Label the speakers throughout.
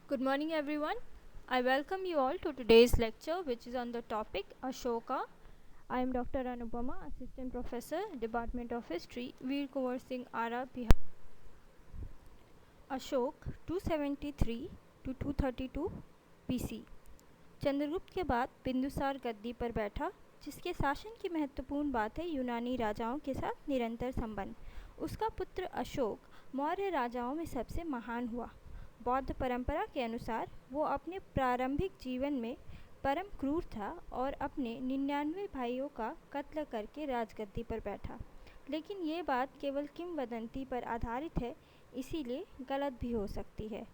Speaker 1: Good morning, everyone. I welcome you all to today's lecture, which is on the topic Ashoka. I am Dr. Anupama, Assistant Professor, Department of History, Veer Kunwar Singh Ara, Bihar. Ashok 273 to 232 BC। Chandragupta के बाद बिंदुसार गद्दी पर बैठा, जिसके शासन की महत्वपूर्ण बात है यूनानी राजाओं के साथ निरंतर संबंध। उसका पुत्र अशोक मौर्य राजाओं में सबसे महान हुआ। बौद्ध परंपरा के अनुसार वो अपने प्रारंभिक जीवन में परम क्रूर था और अपने 99 भाइयों का कत्ल करके राजगद्दी पर बैठा। लेकिन ये बात केवल किंवदंती पर आधारित है, इसीलिए गलत भी हो सकती है।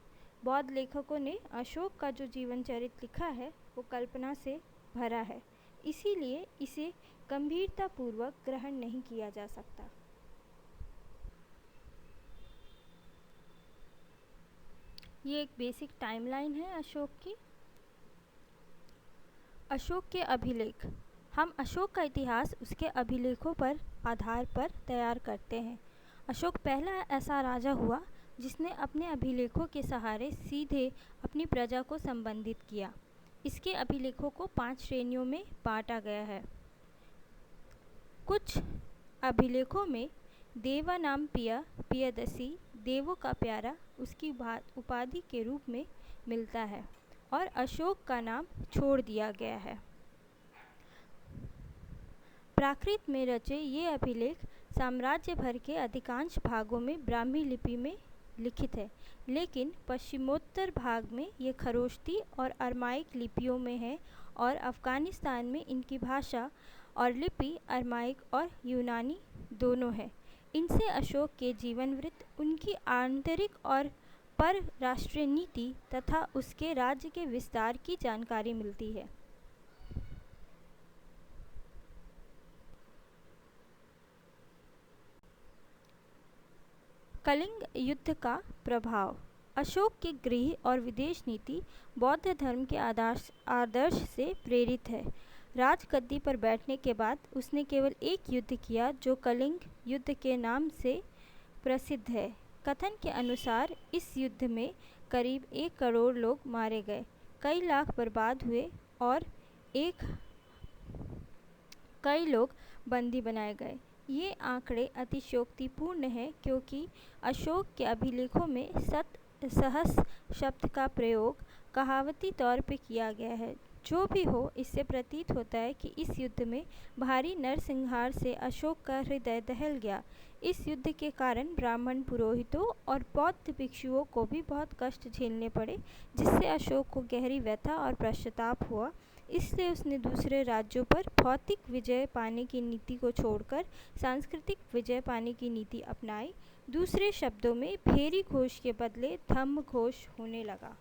Speaker 1: बौद्ध लेखकों ने अशोक का जो जीवन चरित्र लिखा है वो कल्पना से भरा है, इसीलिए इसे गंभीरतापूर्वक ग्रहण नहीं किया जा सकता। ये एक बेसिक टाइमलाइन है अशोक की। अशोक के अभिलेख। हम अशोक का इतिहास उसके अभिलेखों पर आधार पर तैयार करते हैं। अशोक पहला ऐसा राजा हुआ जिसने अपने अभिलेखों के सहारे सीधे अपनी प्रजा को संबंधित किया। इसके अभिलेखों को 5 श्रेणियों में बांटा गया है। कुछ अभिलेखों में देवा नाम पियदसी, देवों का प्यारा, उसकी उपाधि के रूप में मिलता है और अशोक का नाम छोड़ दिया गया है। प्राकृत में रचे ये अभिलेख साम्राज्य भर के अधिकांश भागों में ब्राह्मी लिपि में लिखित है, लेकिन पश्चिमोत्तर भाग में ये खरोष्टी और अरमाइक लिपियों में है और अफ़गानिस्तान में इनकी भाषा और लिपि अरमाइक और यूनानी दोनों है। इनसे अशोक के जीवन वृत्त, उनकी आंतरिक और पर राष्ट्रीय नीति तथा उसके राज्य के विस्तार की जानकारी मिलती है। कलिंग युद्ध का प्रभाव। अशोक की गृह और विदेश नीति बौद्ध धर्म के आदर्श से प्रेरित है। राजगद्दी पर बैठने के बाद उसने केवल एक युद्ध किया जो कलिंग युद्ध के नाम से प्रसिद्ध है। कथन के अनुसार इस युद्ध में करीब 1 करोड़ लोग मारे गए, कई लाख बर्बाद हुए और कई लोग बंदी बनाए गए। ये आंकड़े अतिशयोक्तिपूर्ण हैं क्योंकि अशोक के अभिलेखों में सहस शब्द का प्रयोग कहावती तौर पर किया गया है। जो भी हो, इससे प्रतीत होता है कि इस युद्ध में भारी नरसंहार से अशोक का हृदय दहल गया। इस युद्ध के कारण ब्राह्मण पुरोहितों और बौद्ध भिक्षुओं को भी बहुत कष्ट झेलने पड़े, जिससे अशोक को गहरी व्यथा और पश्चाताप हुआ। इसलिए उसने दूसरे राज्यों पर भौतिक विजय पाने की नीति को छोड़कर सांस्कृतिक विजय पाने की नीति अपनाई। दूसरे शब्दों में भेरी घोष के बदले धम्म घोष होने लगा।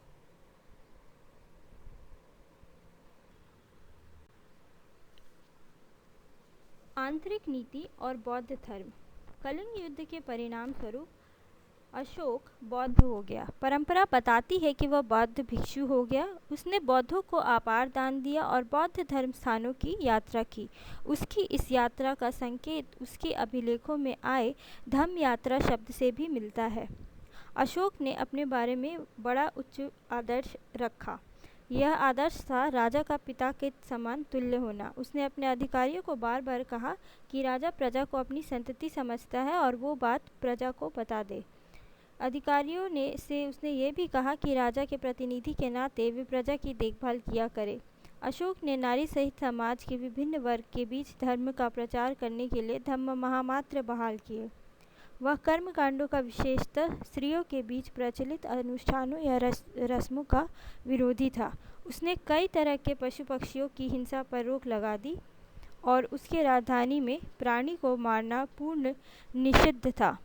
Speaker 1: आंतरिक नीति और बौद्ध धर्म। कलिंग युद्ध के परिणाम स्वरूप अशोक बौद्ध हो गया। परंपरा बताती है कि वह बौद्ध भिक्षु हो गया। उसने बौद्धों को अपार दान दिया और बौद्ध धर्म स्थानों की यात्रा की। उसकी इस यात्रा का संकेत उसके अभिलेखों में आए धम्म यात्रा शब्द से भी मिलता है। अशोक ने अपने बारे में बड़ा उच्च आदर्श रखा। यह आदर्श था राजा का पिता के समान तुल्य होना। उसने अपने अधिकारियों को बार बार कहा कि राजा प्रजा को अपनी संतति समझता है और वो बात प्रजा को बता दे। अधिकारियों से उसने ये भी कहा कि राजा के प्रतिनिधि के नाते वे प्रजा की देखभाल किया करे। अशोक ने नारी सहित समाज के विभिन्न वर्ग के बीच धर्म का प्रचार करने के लिए धम्म महामात्र बहाल किए। वह कर्मकांडों का विशेषतः स्त्रियों के बीच प्रचलित अनुष्ठानों या रस्मों का विरोधी था। उसने कई तरह के पशु पक्षियों की हिंसा पर रोक लगा दी और उसके राजधानी में प्राणी को मारना पूर्ण निषिद्ध था।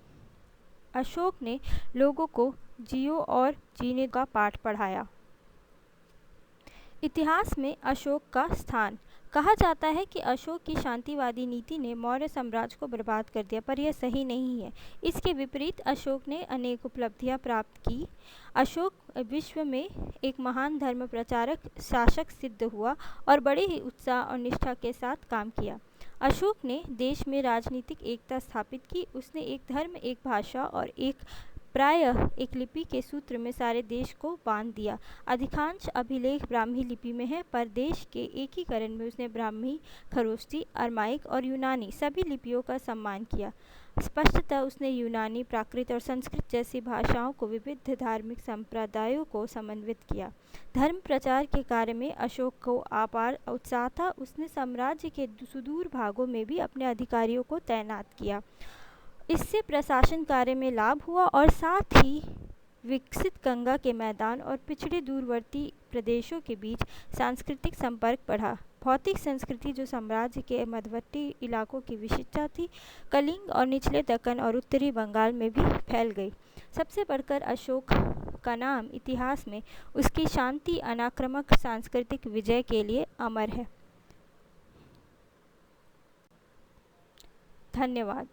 Speaker 1: अशोक ने लोगों को जियो और जीने का पाठ पढ़ाया। इतिहास में अशोक का स्थान। कहा जाता है कि अशोक की शांतिवादी नीति ने मौर्य साम्राज्य को बर्बाद कर दिया, पर यह सही नहीं है। इसके विपरीत अशोक ने अनेक उपलब्धियां प्राप्त की। अशोक विश्व में एक महान धर्म प्रचारक शासक सिद्ध हुआ और बड़े ही उत्साह और निष्ठा के साथ काम किया। अशोक ने देश में राजनीतिक एकता स्थापित की। उसने एक धर्म, एक भाषा और एक प्रायः एक लिपि के सूत्र में सारे देश को बांध दिया। अधिकांश अभिलेख ब्राह्मी लिपि में है, पर देश के एकीकरण में उसने ब्राह्मी, खरोष्ठी, अरमाइक और यूनानी सभी लिपियों का सम्मान किया। स्पष्टतः उसने यूनानी, प्राकृत और संस्कृत जैसी भाषाओं को विविध धार्मिक संप्रदायों को समन्वित किया। धर्म प्रचार के कार्य में अशोक को अपार उत्साह था। उसने साम्राज्य के सुदूर भागों में भी अपने अधिकारियों को तैनात किया। इससे प्रशासन कार्य में लाभ हुआ और साथ ही विकसित गंगा के मैदान और पिछड़े दूरवर्ती प्रदेशों के बीच सांस्कृतिक संपर्क बढ़ा। भौतिक संस्कृति जो साम्राज्य के मध्यवर्ती इलाकों की विशिष्टता थी, कलिंग और निचले दक्कन और उत्तरी बंगाल में भी फैल गई। सबसे बढ़कर अशोक का नाम इतिहास में उसकी शांति अनाक्रामक सांस्कृतिक विजय के लिए अमर है। धन्यवाद।